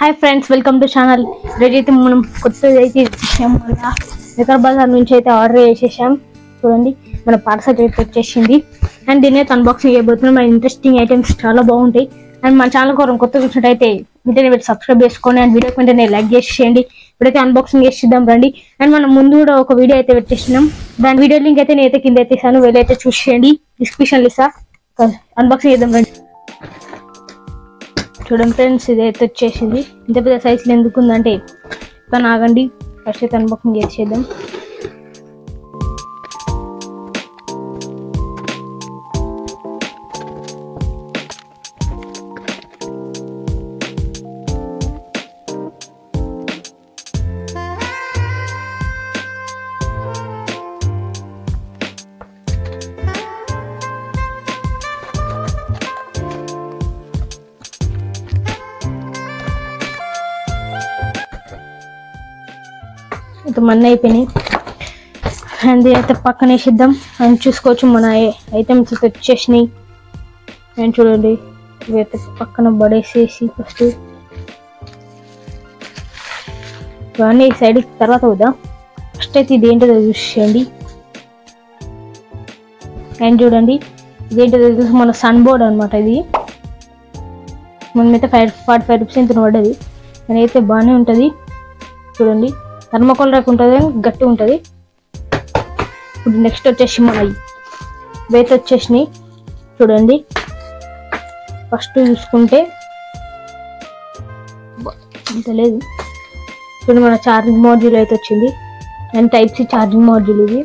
Hi friends, welcome to channel. ఈరోజైతే మనం కొత్తది అయితే ఇచ్చేసాం. మళ్ళీ వికార్ బజార్ నుంచి అయితే ఆర్డర్ చేసేసాం. చూడండి, మన పార్సల్ అయితే వచ్చేసింది. అండ్ దీన్ని అయితే అన్బాక్సింగ్ చేయబోతున్నాం. మన ఇంట్రెస్టింగ్ ఐటమ్స్ చాలా బాగుంటాయి. అండ్ మన ఛానల్ కోసం కొత్తగా వచ్చినట్టయితే వెంటనే పెట్టి సబ్స్క్రైబ్ చేసుకోండి. అండ్ వీడియోకి వెంటనే లైక్ చేసేయండి. ఇప్పుడైతే అన్బాక్సింగ్ చేసిద్దాం రండి. అండ్ మనం ముందు కూడా ఒక వీడియో అయితే పెట్టేసినాం. దాని వీడియో లింక్ అయితే నేనైతే కింద అయితే ఇస్తాను, వెళ్ళైతే చూసేయండి. డిస్క్రిప్షన్లో ఇస్తా. అన్బాక్సింగ్ చేద్దాం రండి. చూడండి ఫ్రెండ్స్, ఇదైతే వచ్చేసింది. ఇంత పెద్ద సైజులో ఎందుకు ఉందంటే కానీ ఆగండి, ఫస్ట్ అయితే అన్బాక్సింగ్ చేసేద్దాం. ఇంత మన్న అయిపోయినాయి. అండ్ అయితే పక్కన వేసిద్దాం. అండ్ చూసుకోవచ్చు మన ఐటమ్స్ అయితే వచ్చేసినాయి. అండ్ చూడండి, ఇవైతే పక్కన పడేసేసి ఫస్ట్ ఇవన్నీ సైడ్ తర్వాత అవుదా. ఫస్ట్ అయితే ఇదేంటో చూసేయండి. అండ్ చూడండి, ఇదేంటో తెలుసు, మన సన్ బోర్డ్ అనమాట. ఇది మనమైతే 45 రూపీస్ ఎంత పడ్డది. అదైతే బాగానే ఉంటుంది. చూడండి, థర్మోకోల్ ర్యాక్ ఉంటుంది కానీ గట్టి ఉంటుంది. ఇప్పుడు నెక్స్ట్ వచ్చేసి మన ఇవైతే వచ్చేసినాయి. చూడండి, ఫస్ట్ చూసుకుంటే ఇంత లేదు. చూడండి, మన ఛార్జింగ్ మాడ్యూల్ అయితే వచ్చింది. And type C charging module ఇది.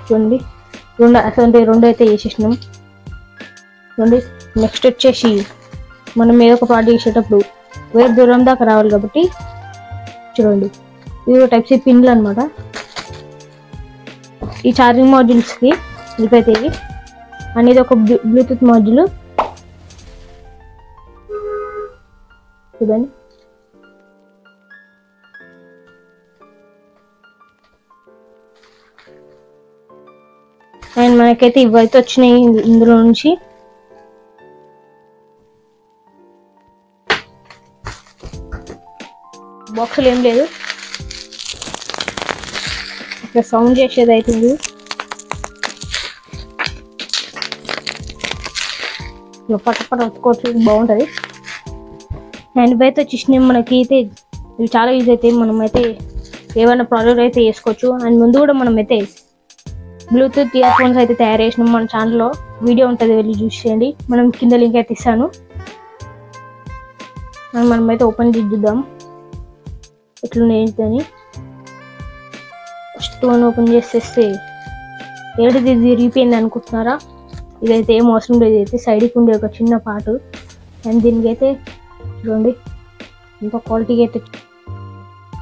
చూడండి, రెండు అయితే వేసేసినాం. చూడండి, నెక్స్ట్ వచ్చేసి మనం ఏదో ఒక పార్టీ చేసేటప్పుడు వేరే దూరం దాకా రావాలి కాబట్టి చూడండి, ఇది టైప్ సి పిన్లు అనమాట. ఈ ఛార్జింగ్ మాడ్యూల్స్కి వెళ్ళిపోతాయి. అనేది ఒక బ్లూటూత్ మాడ్యూల్. చూడండి, అండ్ మనకైతే ఇవైతే వచ్చినాయి. ఇందులో నుంచి బాక్సులు ఏం లేదు, ఇక్కడ సౌండ్ చేసేది అవుతుంది. పట్టపట్ట ఒత్తుకోవచ్చు, బాగుంటుంది. అండ్ ఇవైతే వచ్చేసినాయి. మనకి అయితే ఇవి చాలా యూజ్ అవుతాయి. మనమైతే ఏమైనా ప్రాజెక్ట్ అయితే వేసుకోవచ్చు. అండ్ ముందు కూడా మనమైతే బ్లూటూత్ ఇయర్ ఫోన్స్ అయితే తయారు చేసినాం. మన ఛానల్లో వీడియో ఉంటుంది, వెళ్ళి చూసేయండి. మనం కింద లింక్ అయితే ఇస్తాను. మనమైతే ఓపెన్ చేద్దాం ఎట్లున్నాయి ఏంటని. ఫస్ట్ వన్ ఓపెన్ చేసేస్తే ఏడిది ఇది విరిగిపోయింది అనుకుంటున్నారా? ఇదైతే ఏం అవసరం లేదు. అయితే సైడ్కి ఉండే ఒక చిన్న పార్ట్. అండ్ దీనికి అయితే చూడండి ఎంత క్వాలిటీగా అయితే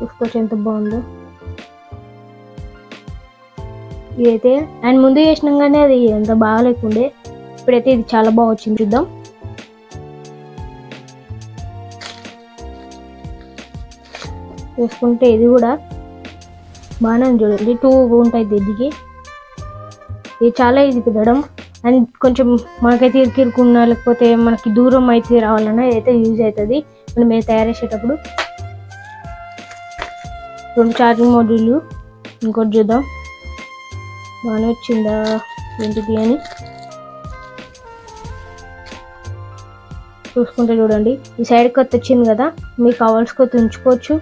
చూసుకోవచ్చు, ఎంత బాగుందో ఇదైతే. అండ్ ముందు చేసినాం కానీ అది ఎంత బాగాలేకుండే, ఇప్పుడైతే ఇది చాలా బాగా వచ్చింది. చూద్దాం. చూసుకుంటే ఇది కూడా బాగానే ఉంది. చూడండి, 2 ఉంటాయి దీనికి. ఇది చాలా ఈజీ పెట్టడం. అండ్ కొంచెం మనకైతే ఇరుకున్నా లేకపోతే మనకి దూరం అయితే రావాలన్నా ఇదైతే యూజ్ అవుతుంది మనం మేము తయారు చేసేటప్పుడు. 2 ఛార్జింగ్ మాడ్యూల్. ఇంకోటి చూద్దాం బాగానే వచ్చిందా ఏంటిది అని చూసుకుంటే. చూడండి, ఈ సైడ్ కొత్త వచ్చింది కదా, మీకు కావాల్సి కొత్త ఉంచుకోవచ్చు,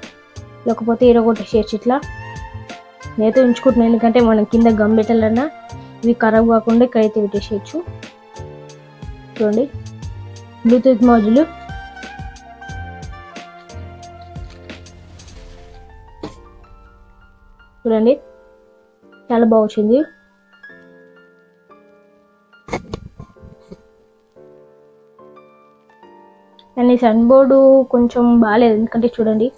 లేకపోతే ఇరగొట్టేసేయచ్చు. ఇట్లా నేనైతే ఉంచుకుంటున్నాను, ఎందుకంటే మనం కింద గమ్ పెట్టాలన్నా ఇవి ఖరాబ్ కాకుండా ఇక్కడైతే పెట్టేసేయచ్చు. చూడండి, బ్లూటూత్ మాడ్యూల్. చూడండి, చాలా బాగా వచ్చింది. కానీ సన్ బోర్డు కొంచెం బాగాలేదు, ఎందుకంటే చూడండి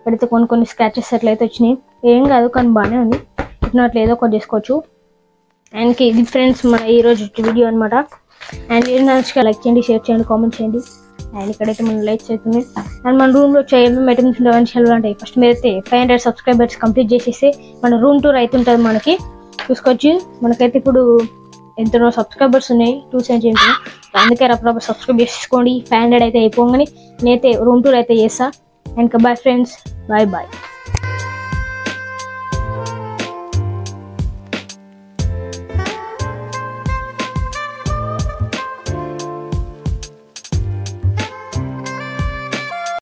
ఇక్కడైతే కొన్ని స్క్రాచెస్ అట్లయితే వచ్చినాయి. ఏం కాదు, కానీ బాగానే ఉంది. ఇట్లా ఏదో ఒకటి చేసుకోవచ్చు. అండ్ ఇది ఫ్రెండ్స్ మన ఈరోజు వీడియో అనమాట. అండ్ వీడియో నచ్చితే లైక్ చేయండి, షేర్ చేయండి, కామెంట్ చేయండి. అండ్ ఇక్కడైతే మన లైక్స్ అవుతుంది. అండ్ మన రూమ్లో ఏమేమి ఐటమ్స్ ఉంటాయి. ఫస్ట్ మీరైతే 500 సబ్స్క్రైబర్స్ కంప్లీట్ చేసేస్తే మన రూమ్ టూర్ అవుతుంటుంది. మనకి చూసుకోవచ్చు. మనకైతే ఇప్పుడు ఎంతనో సబ్స్క్రైబర్స్ ఉన్నాయి, 270. అందుకే అప్పుడప్పుడు సబ్స్క్రైబ్ చేసుకోండి. 500 అయితే అయిపోగానే నేనైతే రూమ్ టూర్ అయితే చేస్తా. And bye friends, bye.